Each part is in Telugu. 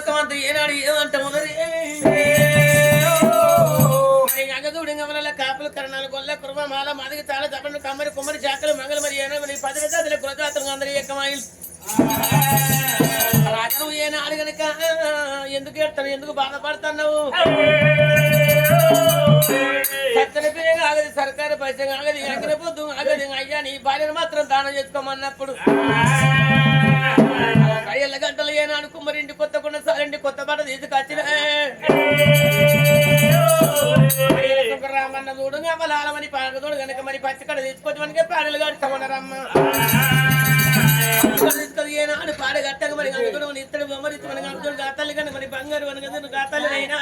లోకమంతా ఏనాడు ఏమంట ఉన్నది అగదుడింగల కాపులు కరణాలు గొల్ల కుర్మమాల మాదిగ తాళ తపండు కమ్మరి కుమ్మరి చాకలు మంగళ మరి ఏనమని 10 గజాల కులజాతలు అందరూ ఏకమాయిల్ రాజు ఏనాడు గనక ఎందుకు ఏడతావు ఎందుకు బాధపడుతున్నావు చచ్చని పిల్లగా ఆగది సర్కారు పైస ఆగది ఎగిన పొద్దు ఆగది అయ్యా నీ భార్యను మాత్రం దానం చేసుకోమన్నప్పుడు 5 గంటలు ఏనాడు కుమ్మరింటి కొత్త కొండ సారింటి కొత్త బట్ట తీసుకొచ్చిన రామన్న చూడు అమ్మలాలమని పాడదోడు కనుక మరి పచ్చికడ తీసుకొచ్చి మనకే పాడలు కడతామన్నారమ్మ ఏనాడు పాడ కట్టక మరి అందులో ఇత్తడు బొమ్మరి మనకి అందులో గాతల్లి కానీ మరి బంగారు మనకు గాతల్లినైనా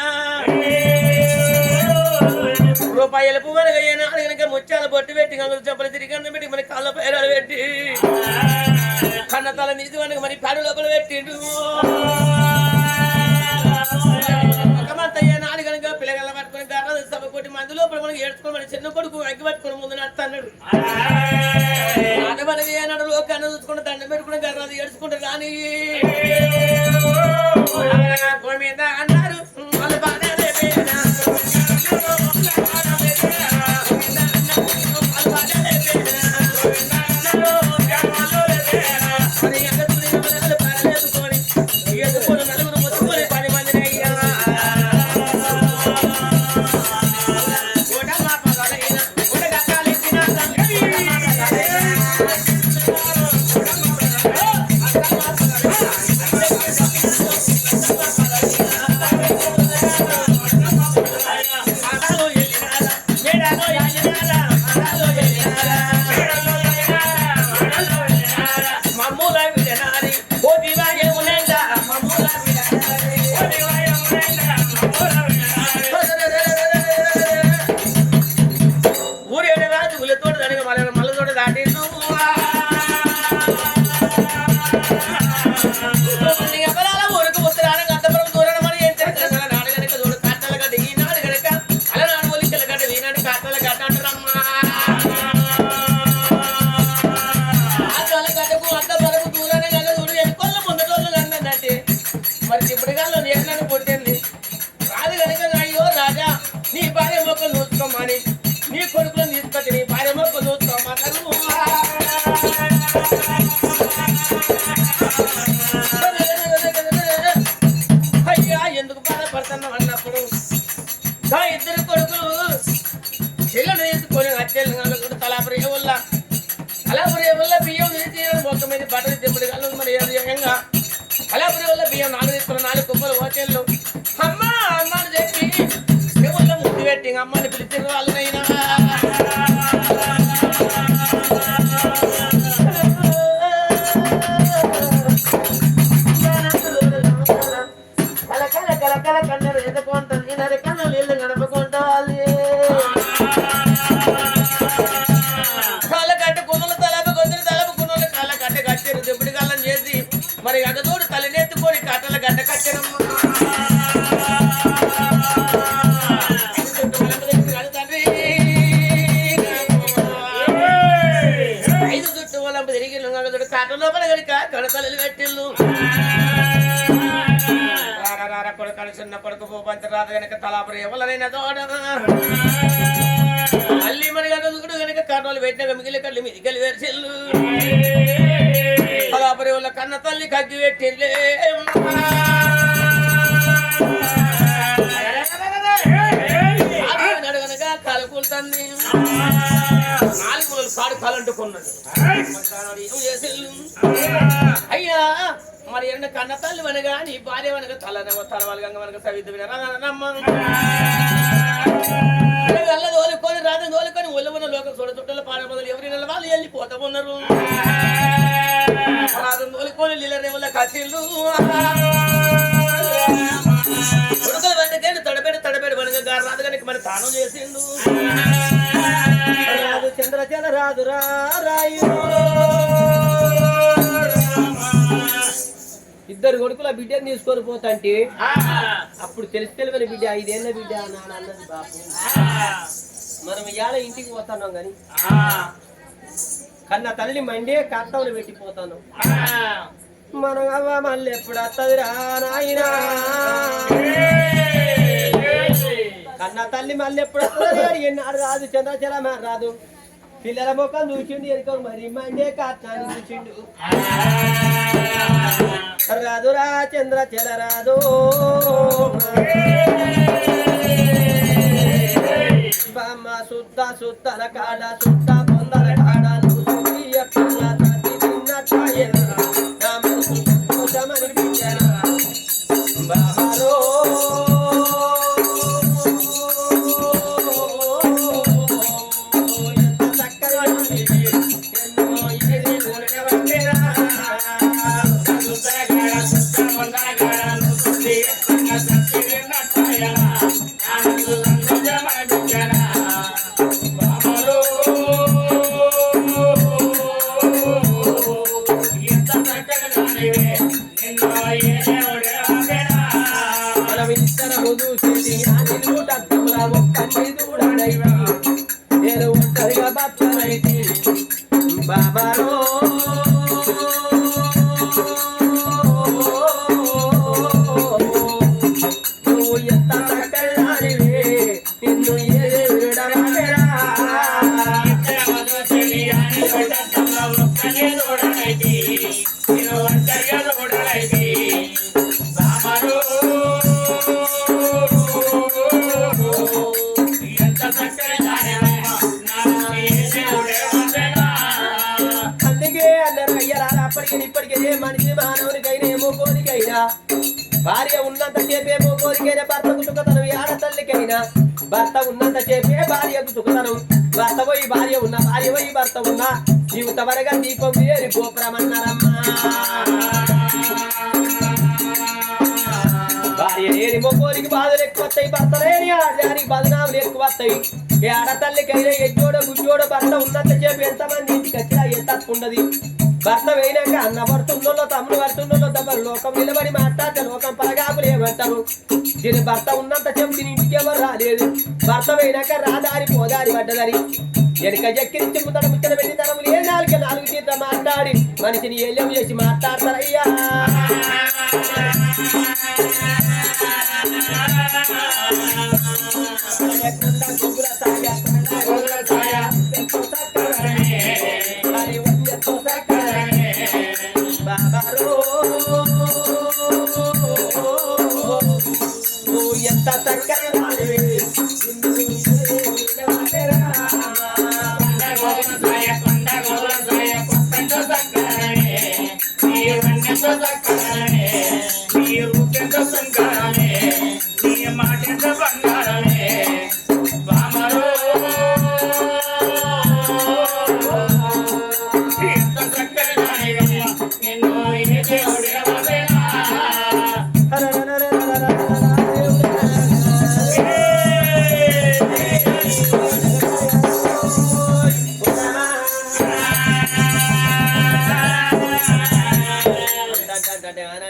రూపాయల పువ్వులుగా ఏనాడు కనుక ముత్యాల బొట్టు పెట్టి అందులో చెప్పులు తిరిగి అన్నం పెట్టి మరి కాళ్ళ పైరాలు పెట్టి కన్న తల నీతి మనకి మరి పాడు లోపల పెట్టిండు ఏనాడు కనుక పిల్లగల పట్టుకుని గర్ర సభ కొట్టి మంది లోపల మనకి ఏడ్చుకోని మన చిన్న కొడుకు అగ్గి పట్టుకుని ముందు నడుతున్నాడు మనకి ఏనాడు లోకాన్ని చూసుకుంటే దండం పెట్టుకుని గర్రాది ఏడ్చుకుంటారు కానీ మీద అన్నారు వాళ్ళు బాగా నీ కొడుకులను తీసుకొచ్చి నీ భార్య మొక్కలు చూసుకోమన్నారు అయ్యా ఎందుకు బాధపడుతున్నావు అన్నప్పుడు ఇద్దరు కొడుకులు చెల్లెలు తీసుకొని అచ్చెల్లి తలాపురి వల్ల బియ్యం మొక్క మీద బట్టలు దింపుడు కాదు మరి ఏకంగా తలాపురి వల్ల బియ్యం 4 తీసుకున్న 4 కుప్పలు హోటల్లో అమ్మ అమ్మని చెప్పి దేవుళ్ళ ముద్దు పెట్టి అమ్మని పిలిచిన వాళ్ళనైనా కల కన్నరు ఎదుకుంటుంది నరకన్నలు ఇల్లు గడపకుంటాలి కాళ్ళ కట్ట కున్నలు తలపు కొందరు తలపు కున్నలు కాళ్ళ కట్ట కట్టారు దిప్పుడు కాళ్ళని చేసి మరి అగదోడు తలనెత్తుకొని కట్టల గడ్డ కట్టడం తండ్రి 5 చుట్టూ వాళ్ళంపు తిరిగి అగదోడు కాట లోపల గడిక కడతలు పెట్టిల్లు కొడుకు చిన్న కొడుకు పోపంత రాదు కనుక తలాపురి ఎవరైనా తోడ మళ్ళీ మరి కనుక కనుక కర్నూలు పెట్టినాక మిగిలి కళ్ళు మిదికలు వేర్చెల్లు తలాపురి వాళ్ళ కన్న తల్లి కగ్గి పెట్టిండే కనుక కాలు కూలుతుంది 4 మూలలు కాడు కాలంటుకున్నాడు అయ్యా మరి ఎన్న కన్న తల్లి అనగా నీ భార్య అనగా తలవాలి గంగ మనకు సవిద్దు వినమ్మ తోలుకొని రాదని తోలుకొని ఒళ్ళున్న లోకం చూడ చుట్టలు పాడ మొదలు ఎవరి నెల వాళ్ళు వెళ్ళిపోతా ఉన్నారు రాదని తోలుకొని నీళ్ళ వల్ల కసిళ్ళు ఉడకలు వంటకైనా తడబెడి వనగా గారు రాదు కనుక మరి తానం చేసిండు చంద్రచల రాదు రాయు ఇద్దరు కొడుకుల బిడ్డను తీసుకొని పోతాంటే అప్పుడు తెలియని బిడ్డ 5 ఏళ్ళ బిడ్డ నాన్న అన్నది బాపు మనం ఇవాళ ఇంటికి పోతున్నాం కానీ కన్నా తల్లి మండే కర్తవులు పెట్టిపోతాను మనం అవ్వ మళ్ళీ ఎప్పుడు వస్తుంది రా నాయనా కన్నా తల్లి మళ్ళీ ఎప్పుడు వస్తుంది ఎన్నాడు రాదు చంద్రచల రాదు పిల్లల ముఖం చూసిండు ఎనుకో మరి మండే కాట్లాన్ని చూసిండు రాదురా చంద్రచల రాదు బామ్మ సుత్త సుత్తల కాడ సుత్త పొందల కాడ బాబాలో నేను ఒంటరిగా బతుకనైతే బాబాలో నువ్వు ఎంత చక్కనివే నిన్ను ఇప్పటికే మనిషి మానవునికైనా ఏమో కోరికైనా భార్య ఉన్నంత చేపేమో కోరికైనా భర్తకు సుఖతనం ఆడతల్లికైనా భర్త ఉన్నంత చేపే భార్యకు సుఖతనం భర్త పోయి భార్య ఉన్న భార్య పోయి భర్త ఉన్న జీవిత వరగా దీపం వేరి గోపురమన్నారమ్మా భార్య లేని మొగోరికి బాధలు ఎక్కువ వస్తాయి భర్త లేని ఆడదానికి బదనాములు ఎక్కువ వస్తాయి ఏ ఆడతల్లికైనా ఎజ్జోడో గుజ్జోడో భర్త ఉన్నంత చేపు ఎంతమంది ఇంటికి వచ్చినా ఎంత ఉండదు భర్త వేయినాక అన్న పడుతుందో తమ్ముడు పడుతుందో దెబ్బలు లోకం నిలబడి మాట్లాడితే లోకం పలగాకులు ఏమంటారు దీని భర్త ఉన్నంత చెప్పు దీని ఇంటికి ఎవరు రాలేదు భర్త వేయినాక రాదారి పోదారి పడ్డదారి వెనుక జక్కిరించి ముద్దడ ముచ్చట పెట్టి తనములు ఏ నాలుగు తీర్థ మాట్లాడి మనిషిని ఏళ్ళం చేసి మాట్లాడతారయ్యా ఎంత చక్కగా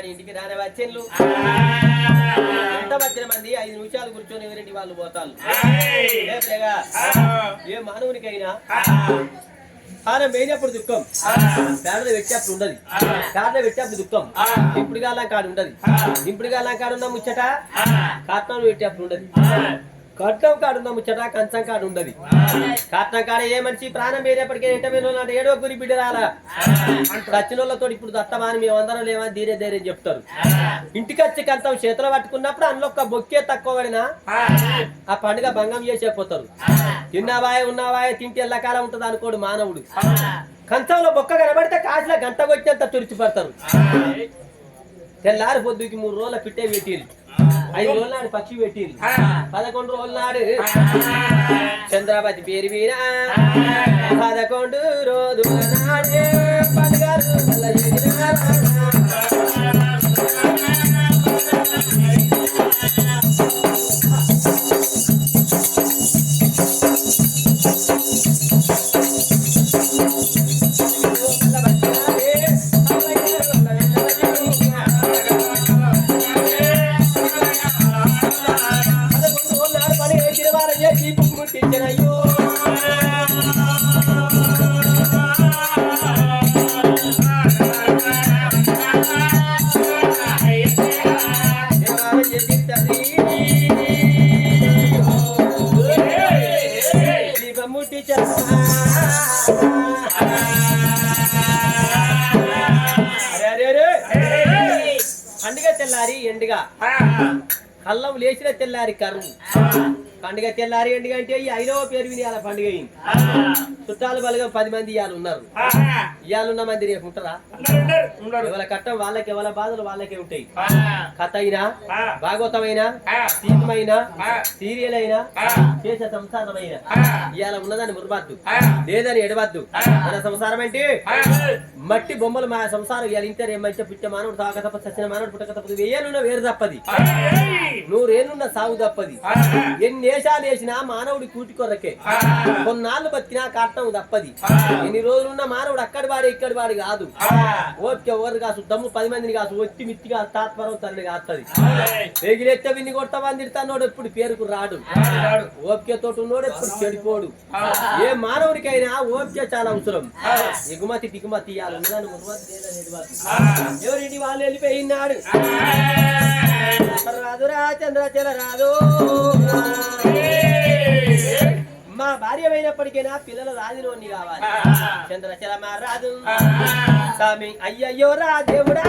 ఇంటికి రానే వచ్చేళ్ళు ఎంత వచ్చిన మంది 5 నిమిషాలు కూర్చొని ఎవరింటి వాళ్ళు పోతారు ఏ మానవునికైనా ఆనం వేయినప్పుడు దుఃఖం దాంట్లో పెట్టేప్పుడు ఉండదు దాంట్లో పెట్టేప్పుడు దుఃఖం ఇప్పుడు కాలం కాడు ఉండదు ఇప్పుడు కాలం కాడు ఉన్న ముచ్చట కాట్నం పెట్టేప్పుడు ఉండదు కట్నం కాడున్న ముచ్చట కంచం కాడు ఉండదు కాట్నం కాడ ఏ మనిషి ప్రాణం వేరేపటికే ఎంటమేనాడు ఏడో గురి బిడ్డ రాలా చచ్చినోళ్ళతో ఇప్పుడు దత్తమాని మేమందరం లేవని ధీరే చెప్తారు ఇంటికి వచ్చి కంచం చేతిలో పట్టుకున్నప్పుడు అందులో ఒక బొక్కే తక్కువ పడినా ఆ పండుగ భంగం చేసేపోతారు ఉన్నావాయ తింటే ఎల్లకాలం ఉంటది అనుకోడు మానవుడు కంచంలో బొక్క కనబడితే కాసుల గంట కొట్టేంత తుడిచిపడతారు తెల్లారి పొద్దుకి 3 రోజుల పిట్టే పెట్టిరు 5 రోజుల నాడు పక్షి పెట్టిరు 11 రోజుల నాడు చంద్రపతి పేరు మీద 11 రోజుల నాడే పండుగలు తెల్లారి ఎండుగా కళ్ళం లేచిన తెల్లారి కరువు పండుగ తెల్లారి ఎండుగా అంటే ఈ 5వ పేరు విని అలా పండుగ అయింది. చుట్టాలు బలగా 10 మంది ఇవాళ ఉన్నారు. ఇవాళున్న మంది రేపు ఉంటారా? ఎవరి కట్టం వాళ్ళకి, ఎవరి బాధలు వాళ్ళకే ఉంటాయి. కథ అయినా, భాగవతమైనా, సినిమైనా, సీరియల్ అయినా, చేసే సంసారమైనా ఇవాళ ఉన్నదాన్ని మురబద్దు, లేదని ఎడవద్దు. మన సంసారం అంటే మట్టి బొమ్మలు. మా సంసారం ఇవాళ ఇంటర్ ఏమంటే పుట్ట మానవుడు తాక తప్ప సచిన మానవుడు పుట్టక తప్పదు. వెయ్యేనున్న వేరు తప్పది, 100 ఏళ్ళున్న సాగు తప్పది. ఎన్ని దేశాలు వేసినా మానవుడి కూటి కొరకే. కొన్నాళ్ళు బతికినా కాటం తప్పది. ఎన్ని రోజులున్న మానవుడు అక్కడి వాడే ఇక్కడి వాడు కాదు. ఓపిక ఎవరు కాసు, దమ్ము 10 మందిని కాసు, ఒట్టి మిత్తిగా తాత్పరం తనని కాస్తుంది. ఎగిరెత్తే విన్ని కొట్టవని తిడతానోడు ఎప్పుడు పేరుకు రాడు. ఓపికతోటి ఉన్నోడు ఎప్పుడు చెడిపోడు. ఏ మానవుడికైనా ఓపిక చాలా అవసరం. ఎగుమతి దిగుమతి ఎవరింటి వాళ్ళు వెళ్ళిపోయినాడు. రాదురా చంద్రచల రాదు. మా భార్య అయినప్పటికైనా పిల్లల రాజులోని కావాలి. చంద్రచల మా రాదు స్వామి. అయ్యయ్యో రా దేవుడా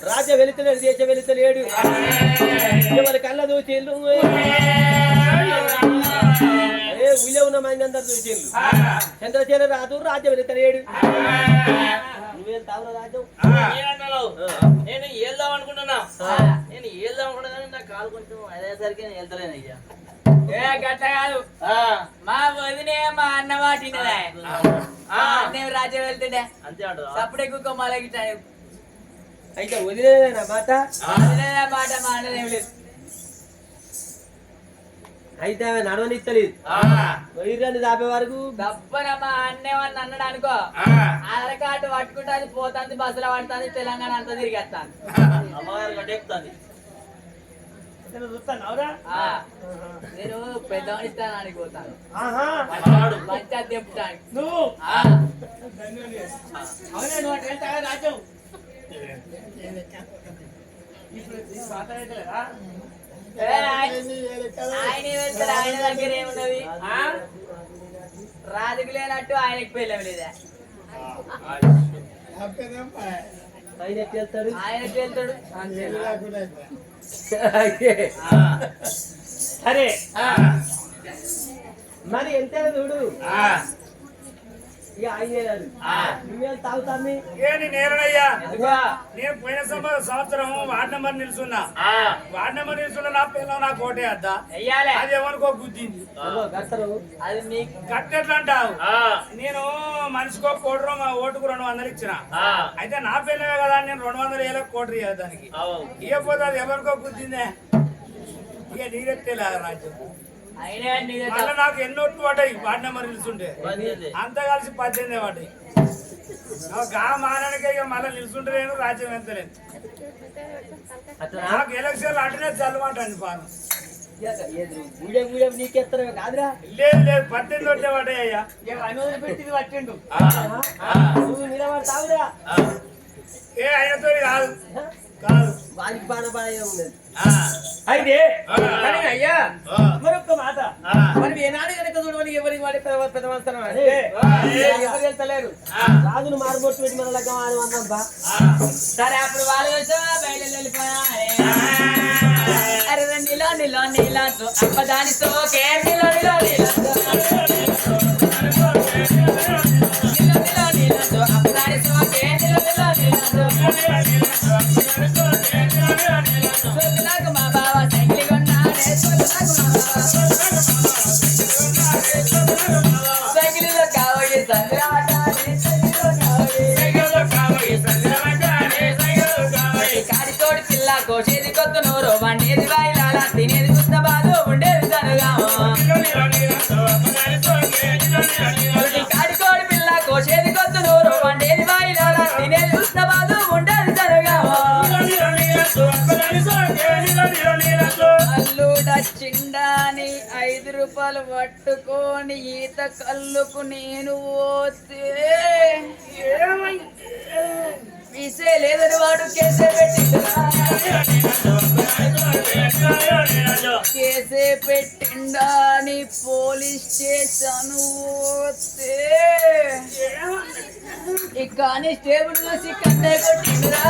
రాజ వెళుతున్నాడు, దేశ వెళుతలేడు. ఎవరి కళ్ళ దూచిళ్ళు ఉయ్య ఉన్న మంది అందరు దూచిళ్ళు. చంద్రచేన రాదు, రాజ్యం వెళుతలేడు. నువ్వేం తావురా రాజ్యం? నేను వెళ్దాం అనుకుంటున్నా. నేను వెళ్దాం అనుకున్నా నా కాలు కొంచెం అదేసరికి నేను వెళ్తలేను అయ్యా. గట్ట కాదు, మా వదినే మా అన్న వాటినదే. నేను రాజ్యం వెళ్తుండే అంతే అప్పుడే కుక్క మలగిట్ట. అయితే వదిలేనా మాట? వదిలేనా మాట మా అన్నదేం లేదు. అయితే ఆమె నడవనిస్తలేదు. వైర్యాన్ని దాపే వరకు దప్పన మా అన్నేమని అన్నాడు అనుకో, ఆధార్ కార్డు పట్టుకుంటే అది పోతుంది, బస్సులో పడుతుంది, తెలంగాణ అంతా తిరిగేస్తాను. అమ్మగారు కట్టేస్తుంది. నేను పెద్దవాడి ఇస్తాను అనిపోతాను. మంచి అది తెప్పుతాను. నువ్వు అవునా? నువ్వు అటు వెళ్తావా రాజ్యం? ఆయన వెళ్తాడు. ఆయన దగ్గర ఏమున్నది? రాజుకు లేనట్టు ఆయనకి పెళ్ళం లేదా? ఆయనకి వెళ్తాడు, ఆయనకి వెళ్తాడు. సరే మరి ఎంత చూడు. ఇక ఆయన నువ్వేం తాగుతాన్ని? నేనయ్యా, నేను పోయిన సంవత్సరం వార్డ్ నెంబర్ నిలుచున్నా. వార్డ్ నెంబర్ నిలుచున్నా. నా పిల్లలు నాకు ఓటే అద్దా అది ఎవరికో గుద్దింది. అది కట్టెట్లు అంటావు. నేను మనిషికో కోటి ఓటుకు 200 ఇచ్చిన. అయితే నా పిల్లలే కదా, నేను 200 ఏళ్ళకి కోటి ఇవ్వాలి. దానికి ఇవ్వకపోతే అది ఎవరికో గుద్దిందే. ఇక నీరెట్టేలా రాజ్యం. మళ్ళీ నాకు ఎన్నోట్లు పడ్డాయి వార్డ్ నెంబర్ నిలుచుంటే. అంతా కలిసి 18 పడ్డాయి. గా మానానికే ఇక మళ్ళీ నిలుచుంటే నేను రాజ్యం ఎంతలేదు. నాకు ఎలక్షన్లు అంటేనే చల్లమంటండి పాను. నీకెత్తరా కాదురా? లేదు లేదు, 18 ఓట్లే పడ్డాయి అయ్యా. పెట్టింది పట్టిండు. నువ్వు నిలబడి తాగురా. ఏ ఆయనతో కాదు కాదు, వానికి బాణ ఉన్నది. అయితే అయ్యా మరొక్క మాట, మనం ఏనాడు కనుక చూడమని ఎవరికి వాడి పెద్దవస్తానం అంటే ఎవరు వెళ్తలేరు. రాజును మారుబొట్టు పెట్టి మన లగ్గం అని అన్నబ్బా. సరే అప్పుడు వాళ్ళు వచ్చా బయట వెళ్ళిపోయా. అరే నీలో నీలో నీలాంటూ అప్పదానితో నీలో నీలో నీలాంటూ అప్పదానితో నీలో నీలో మా బావ సైకిల్ కొన్నాడే. సైకిల్లో కావయ్యే సంద్రాటానే సైకిల్లో కావయ్యే కాడితోడి పిల్ల కోసేది కొత్త నోరు వండేది వాయిలాల తినేది గుత్త బాదు ఉండేది తనుగామో కాడితోడి పిల్ల కోసేది కొత్త నోరు వండేది వాయిలాల తినేది గుత్త బాదు ఉండేది తనుగామో అల్లుడ చిండాని 5 రూపాయలు పట్టుకొని ఈత కల్లుకు నేను పోతే పీసే లేదని వాడు కేసే పెట్టిండా అని పోలీస్ స్టేషన్ పోతే ఈ కానిస్టేబుల్ చూసి కన్నే కొట్టిందిరా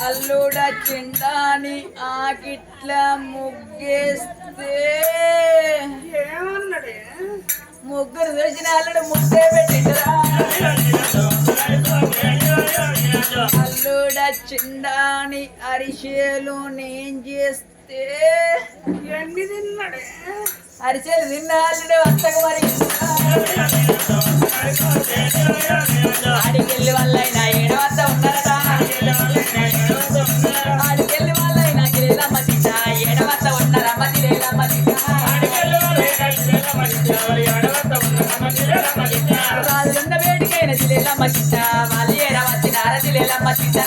అల్లుడ చిండాని ఆకిట్ల ముగ్గేస్తే ముగ్గురు చూసిన అల్లుడు ముద్దే పెట్టిందిరా అల్లుడ చిండాని అరిసెలు నేను చేస్తే ఎన్ని తిన్నాడే అరిసెలు తిన్న అల్లుడు వస్తకు మరి ఆడికెళ్ళి వాళ్ళైనా ఏడవద్ద ఉన్నారట ఆడికెళ్ళి వాళ్ళైనా గిరేలమ్మ తిట్ట ఏడవద్ద ఉన్నారమ్మ గిరేలమ్మ తిట్ట వాళ్ళున్న వేడికైన జిలేలమ్మ తిట్ట వాళ్ళు ఏడవచ్చినార జిలేలమ్మ తిట్ట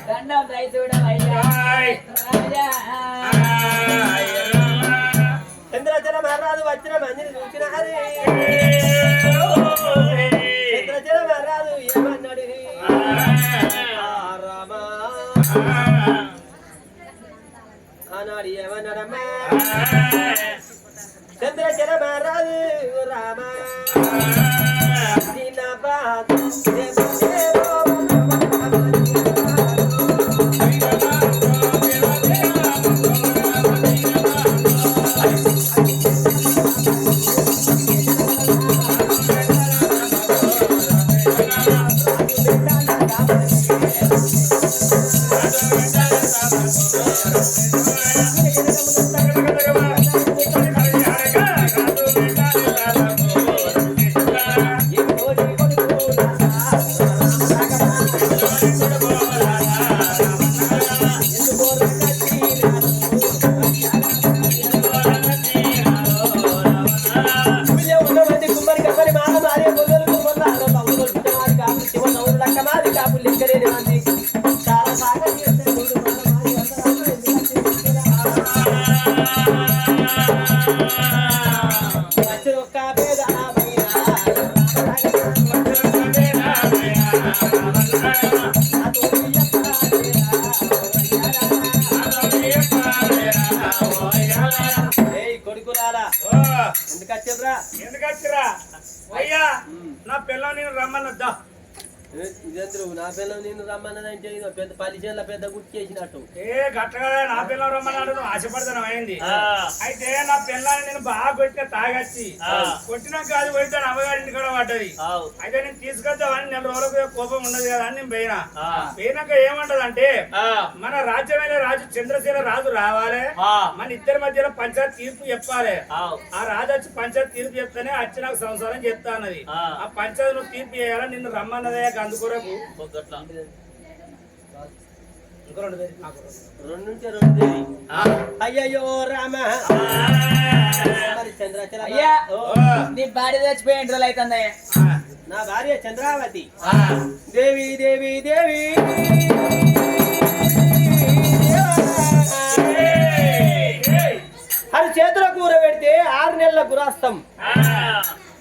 దండం రైతుడవయ్యా చంద్రచర మహారాజు వచ్చిన మందిని చూసిన హరి చంద్రచర మహారాజు ఏమన్నాడు రామా అన్నాడు ఏమన్నాడమ్మా చంద్రచర మహారాజు రామా ఎందుకచ్చిరా అయ్యా నా పిల్లలు నేను రమ్మనొద్దా నా పిల్లలు నేను రమ్మన్నదంటే పెద్ద 10 చేళ్ళ పెద్ద గుర్తు చేసినట్టు గట్టగా నా పిల్లలు రమ్మన్నాడు నువ్వు ఆశపడతాను అయింది అయితే నా పిల్లని నేను బాగా కొట్టిన తాగచ్చి కొట్టినాక అది పోయితే అమ్మగారింటి కూడా పడ్డది అయితే నేను తీసుకొద్దామని 4 రోజులకు కోపం ఉండదు కదా అని నేను పోయినాక ఏమంటదంటే మన రాజ్యమైన రాజు చంద్రసేన రాజు రావాలి మన ఇద్దరి మధ్యలో పంచాయత్ తీర్పు చెప్పాలి ఆ రాజు వచ్చి పంచాయత్ తీర్పు చెప్తేనే వచ్చి నాకు సంసారం చెప్తా అన్నది ఆ పంచాయత్ నువ్వు తీర్పు చేయాలని నిన్ను రమ్మన్నదే అందుకొరకు అయ్యో రామ అయ్యా నీ భార్య చచ్చిపోయి 2 రోజులు అవుతుందయ్యా నా భార్య చంద్రావతి దేవి దేవి దేవి అది చేతుల కూర పెడితే 6 నెలల గురాస్తం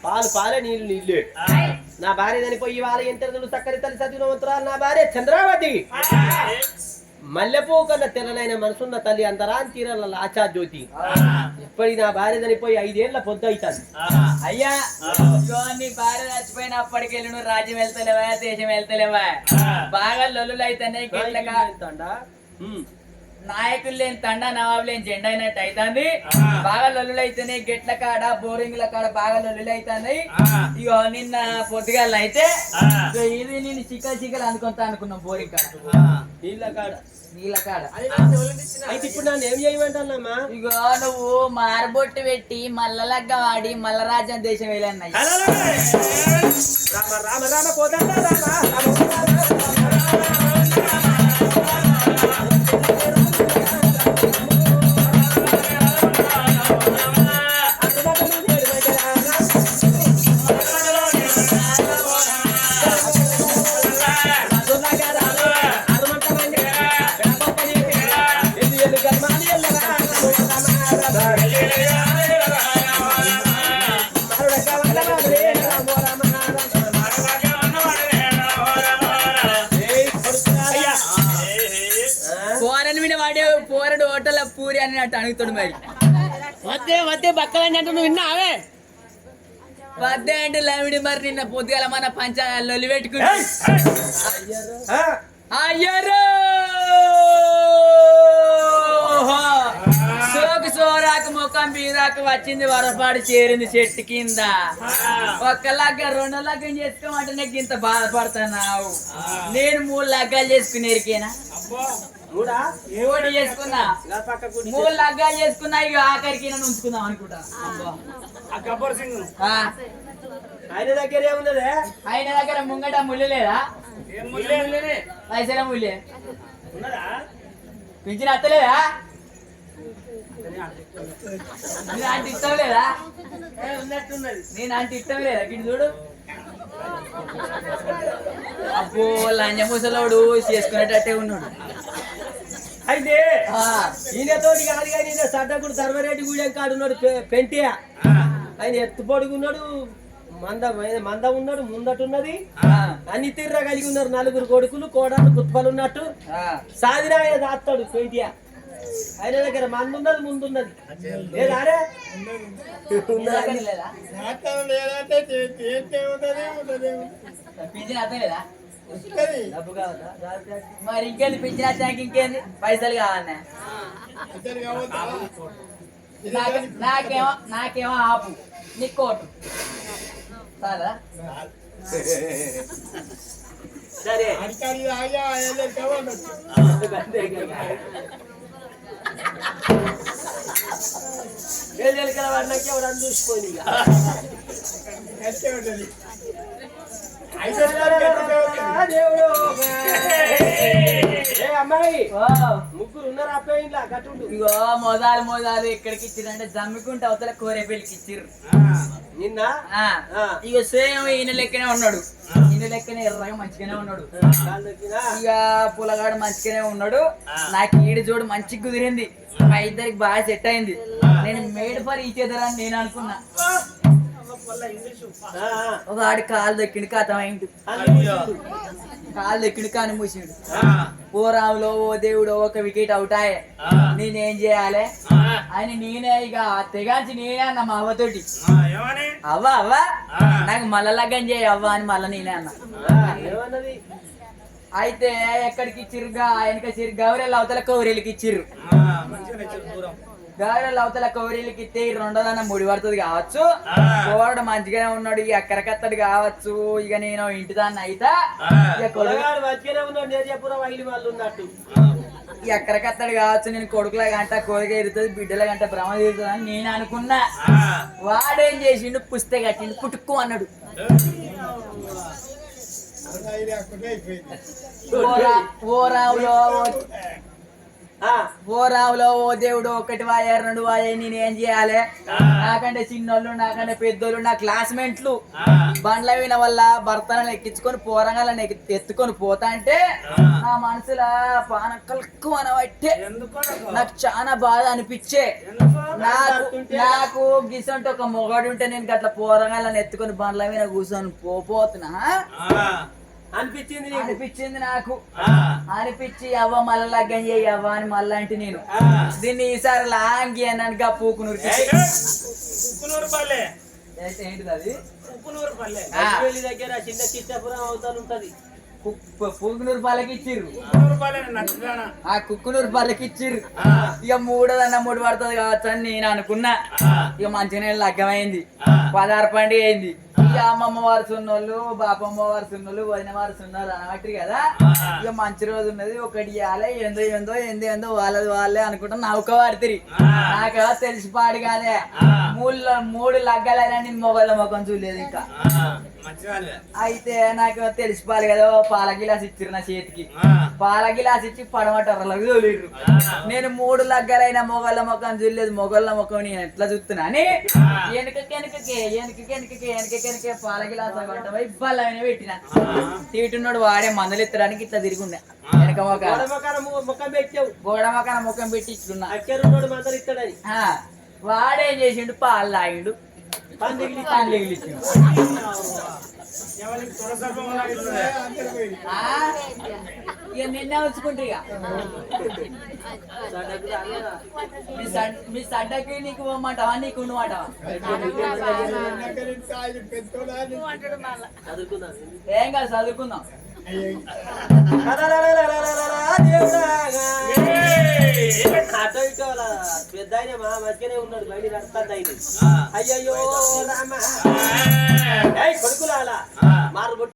పాలు పాలే నీళ్ళు నీళ్ళే నా భార్య చనిపోయి వాళ్ళ ఎంత చక్కరి తల్లి చదివినవంతురాలు నా భార్య చంద్రావతి మల్లెపూ కన్నా తెల్లనైన మనసున్న తల్లి అంతరా తీరాల ఆచా జ్యోతి ఇప్పటి నా భార్య చనిపోయి 5 ఏళ్ల పొద్దు అవుతుంది. అయ్యా ఇగో నీ భార్య చచ్చిపోయినప్పటికి నువ్వు రాజ్యం వెళ్తలేవా దేశం వెళ్తలేవా బాగా లొల్లులు అయితేనే నాయకులు లేని తండ నవాబు లేని జెండా అయినట్టు అవుతుంది. బాగా లొల్లులు అయితేనే గెట్ల కాడ బోరింగ్ల కాడ బాగా లొల్లులు అవుతుంది. ఇగో నిన్న పొద్దుగాల అయితే ఇది నేను చిక్కలు అనుకుంటా అనుకున్నాం బోరింగ్ కాడ నీళ్ళ కాడ అయితే ఇప్పుడు నన్ను ఏం చేయమంటానమ్మా? ఇగో నువ్వు మారబొట్టు పెట్టి మల్లలగ్గ వాడి మల్ల రాజ్యం దేశం వెళ్ళన్నాయి. రామ రామ రామ పోతాడా రామ పోరడు హోటల్ పూరి అని అట్టు అడుగుతాడు. మరి వద్దే బక్కలని అంటే నువ్వు విన్నావే? వద్దే అంటే లేమిడి మరి నిన్న పొద్దుగాల మన పంచాయలు పెట్టుకుని అయ్యారు సోకు సోరాకు ముఖం బీరాకు వచ్చింది వరపాడు చేరింది చెట్టు కింద. ఒక్కలాగా 2 లగ్గం చేసుకోమంటే నాకు ఇంత బాధపడుతున్నావు. నేను 3 లగ్గాలు చేసుకుని ఎరికేనా? 3 చేసుకున్నా, 3 లగ్గాలు చేసుకున్నా. ఇక ఆఖరికి నన్ను ఉంచుకుందాం అనుకుంటా. గబ్బర్ సింగ్ ఆయన దగ్గర ఏమున్నదే? ఆయన దగ్గర ముంగట ముళ్ళు లేదా? పైసల ముళ్ళే పింఛన్ అత్తలేదా? నేను అంటే ఇష్టం లేదా? నేను అంటే ఇష్టం లేదా? గిడి చూడు అబ్బో లంజ ముసలోడు చేసుకునేటట్టే ఉన్నాడు. అయితే ఈయనతోటి కాదు కానీ ఈయన సడ్డకుడు ధర్మరెడ్డి గూడెం కాడున్నాడు పెంటియా. ఆయన ఎత్తు పొడుగున్నాడు, మంద ఉన్నాడు, ముందటున్నది అన్ని తిర్ర కలిగి ఉన్నారు. 4 కొడుకులు కోడాలు కుత్పలు ఉన్నట్టు సాదిరా ఆయన దాస్తాడు పెంటియా. ఆయన దగ్గర మందు ఉన్నది ముందున్నది లేదారే? పింఛన్ అత్తలేదా? మరి ఇంకేంది పింఛన్ వచ్చాక ఇంకేంది పైసలు కావాలన్నా? నాకేమో ఆపు నీ కోటు చాలా సరే వాడికి ఎవరని చూసిపోయింది. అమ్మాయి 3 ఉన్నారు అబ్బాయి ఇలా కట్టుండు. ఇగో మోదాలు ఎక్కడికి ఇచ్చిరంటే జమ్మికుంటే అవతల కోరేపల్లికి ఇచ్చిర్రు నిన్న. ఇక సేమ్ ఈయన లెక్కనే ఉన్నాడు. ఈయన లెక్కనే ఎర్రగా మంచిగానే ఉన్నాడు. ఇక పులగాడు మంచిగానే ఉన్నాడు. నాకు ఈడు చూడు మంచిగా కుదిరింది. మా ఇద్దరికి బాగా సెట్ అయింది. నేను మేడ్ ఫర్ ఈచ్ అదర్ అని నేను అనుకున్నా. వాడి కాలు దక్కిండు కథం అయిండు. కాలు దక్కిండు కాని మూసిండు. ఓ రాములో ఓ దేవుడు ఒక వికెట్ అవుట్ అయ్యే నేనేం చేయాలి అని నేనే ఇక తెగాంచి నేనే అన్న మా అవ్వతోటి. అవ్వ నాకు మళ్ళా లగ్గం చేయి అవ్వ అని మళ్ళా నేనే అన్నా. అయితే ఎక్కడికి ఇచ్చిర్రుగా ఆయనకి ఇచ్చిర్రు గౌరెళ్ళ అవతల కౌరీలకి ఇచ్చిర్రు. గౌరెళ్ళ అవతల కౌరీలకి ఇస్తే 2 ముడి పడుతుంది కావచ్చు. కోరడు మంచిగానే ఉన్నాడు. ఇక ఎక్కడికత్తడు కావచ్చు. ఇక నేను ఇంటి దాన్ని అయితే ఎక్కడికత్తడు కావచ్చు. నేను కొడుకుల గంట కోరిక ఎరుతుంది, బిడ్డల గంట భ్రమ తీరుతుంది అని నేను అనుకున్నా. వాడేం చేసిండు పుస్తక కట్టిండు పుట్టుకు అన్నాడు. ఓ రావులో ఓ దేవుడు 1 వాయ 2 వాయ నేనేం చేయాలి? నాకంటే చిన్నోళ్ళు నాకంటే పెద్దోళ్ళు నా క్లాస్మేట్లు బండ్ల విన వల్ల భర్తలను ఎక్కించుకొని పోరంగాలను ఎత్తుకొని పోతా అంటే నా మనసులో పానకల్కు అనబట్టే నాకు చాలా బాధ అనిపించే. నాకు గిసంటే ఒక మొగాడు ఉంటే నేను గట్ల పోరంగాలను ఎత్తుకొని బండ్ల మీద కూర్చొని పోతున్నా. అనిపించింది నీకు? అనిపించింది నాకు. ఆ, అనిపించి అవ్వ మళ్ళా లగ్గం చేయి అవ్వ అని మళ్ళా అంటే నేను ఆ. దీన్ని ఈసారి లాంగి అన్నానుగా పూకునూరు ఉప్పునూరు పల్లె ఏంటిది అది ఉప్పునూరు పల్లె గజ్వేలి దగ్గర చిన్న చిత్తపురం అవతల ఉంటది. పూకునూరు పాలకి ఇచ్చిర్రు. ఉప్పునూరు పల్లె నచ్చుతానా ఆ కుక్కునూరు పాలకి ఇచ్చిర్రు. ఇక మూడోదన్న మూడు పడుతుంది కావచ్చు అని నేను అనుకున్నా. ఇక మంచిగా లగ్గమైంది. 16 పండుగ అయింది. ఇక అమ్మమ్మ వారు సున్నోళ్ళు, బాపమ్మ వారు సున్నోళ్ళు, వదిన వారు సున్నారు అనబట్టి కదా. ఇక మంచి రోజు ఉన్నది ఒకటి ఇవ్వాలి. ఏందో వాళ్ళే అనుకుంటా నౌక పడుతుంది. నాకు తెలిసిపాడు కాదే. మూడు లగ్గాలైనా నేను మొగల ముఖం చూడలేదు ఇంకా. అయితే నాకు తెలిసిపాలి కదా. పాల గిలాస్ ఇచ్చిర్రు నా చేతికి. పాల గిలాస్ ఇచ్చి పడమటర్రలకు తోలిర్రు. నేను 3 లగ్గాలైన మొగళ్ళ ముఖం చూడలేదు. మొగళ్ళ ముఖం నేను ఎట్లా చూస్తున్నా అని వెనకకే పాల గిలాస్ ఇబ్బంది పెట్టిన. తీటున్నాడు వాడే మందులు ఎత్తడానికి ఇట్లా తిరుగుండే వెనక ముఖం పెట్టావు. గోడ మొక్కన ముఖం పెట్టి ఇట్లున్నా. అక్కరున్నాడు మందలు ఇస్తాడని. వాడేం చేసిండు? పాలు తాగిండు. పండ్లు ఎగిలిచ్చిండు. ఇక నిన్నే వచ్చుకుంటే ఇక మీ సడ్డకి నీకు పోమంటావా? నీకు ఉండమంటావా? ఏం కాదు చదువుకుందాం. పెద్ద ఆయన మా మధ్యనే ఉన్నాడు. బయట నడుస్తాడు ఆయన. అయ్యయ్యో రామ కొడుకులా మారు